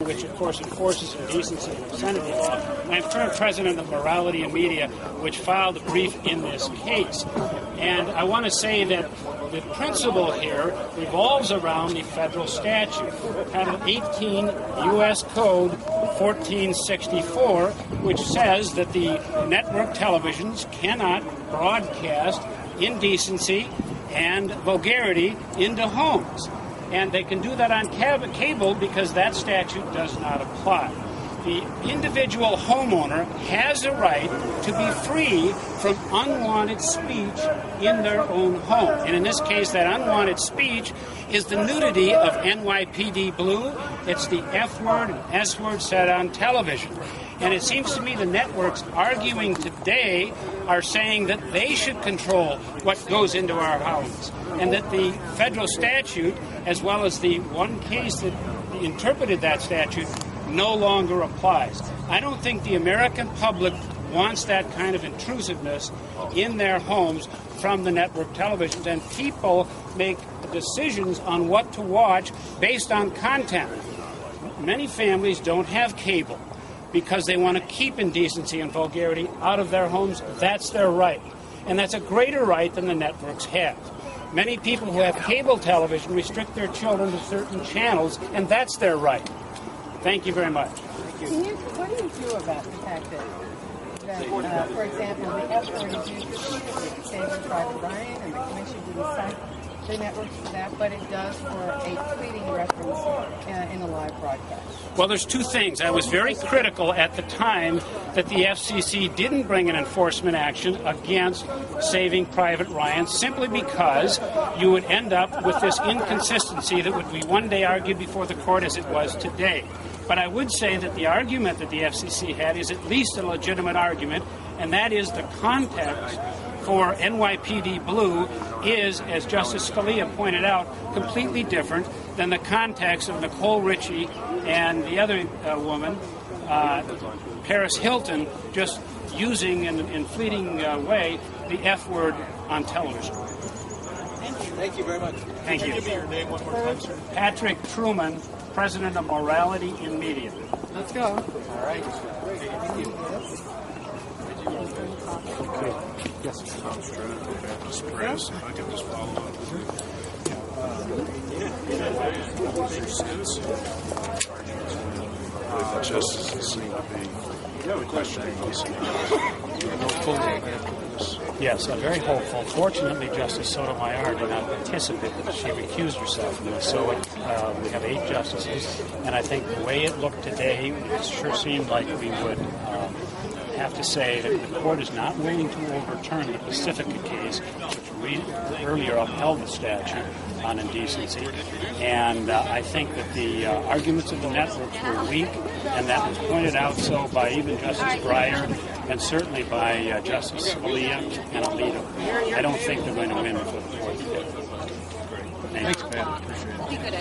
which of course enforces indecency and obscenity law. And I'm current president of Morality in Media, which filed a brief in this case. And I want to say that the principle here revolves around the federal statute, Title 18 U.S. Code 1464, which says that the network televisions cannot broadcast indecency and vulgarity into homes. And they can do that on cable because that statute does not apply. The individual homeowner has a right to be free from unwanted speech in their own home. And in this case, that unwanted speech is the nudity of NYPD Blue. It's the F word and S word said on television. And it seems to me the networks arguing today are saying that they should control what goes into our homes, and that the federal statute, as well as the one case that interpreted that statute, no longer applies. I don't think the American public wants that kind of intrusiveness in their homes from the network televisions, and people make decisions on what to watch based on content. Many families don't have cable because they want to keep indecency and vulgarity out of their homes. That's their right, and that's a greater right than the networks have. Many people who have cable television restrict their children to certain channels, and that's their right. Thank you very much. What do you do about the fact that for example, the F word is used repeatedly to Saving Private Ryan, and the Commission didn't cite the networks for that, but it does for a tweeting reference in a live broadcast? Well, there's two things. I was very critical at the time that the FCC didn't bring an enforcement action against Saving Private Ryan, simply because you would end up with this inconsistency that would be one day argued before the court as it was today. But I would say that the argument that the FCC had is at least a legitimate argument, and that is the context for NYPD Blue is, as Justice Scalia pointed out, completely different than the context of Nicole Richie and the other woman, Paris Hilton, just using in fleeting way the F word on television. Thank you very much. Thank you. Give me your name one more time, sir. Patrick Truman, President of Morality in Media. Let's go. All right. Thank you. Okay. Yes. Tom Stratton, Baptist Press. If I can just follow up. Justices seem to be questioning those. Yes, I'm very hopeful. Fortunately, Justice Sotomayor did not participate. She recused herself from this. So we have 8 justices, and I think the way it looked today, it sure seemed like we would have to say that the court is not waiting to overturn the Pacifica case, which earlier upheld the statute on indecency. And I think that the arguments of the networks were weak, and that was pointed out so by even Justice Breyer and certainly by Justice Scalia and Alito. I don't think they're going to win before the court. Thanks, man. Appreciate it.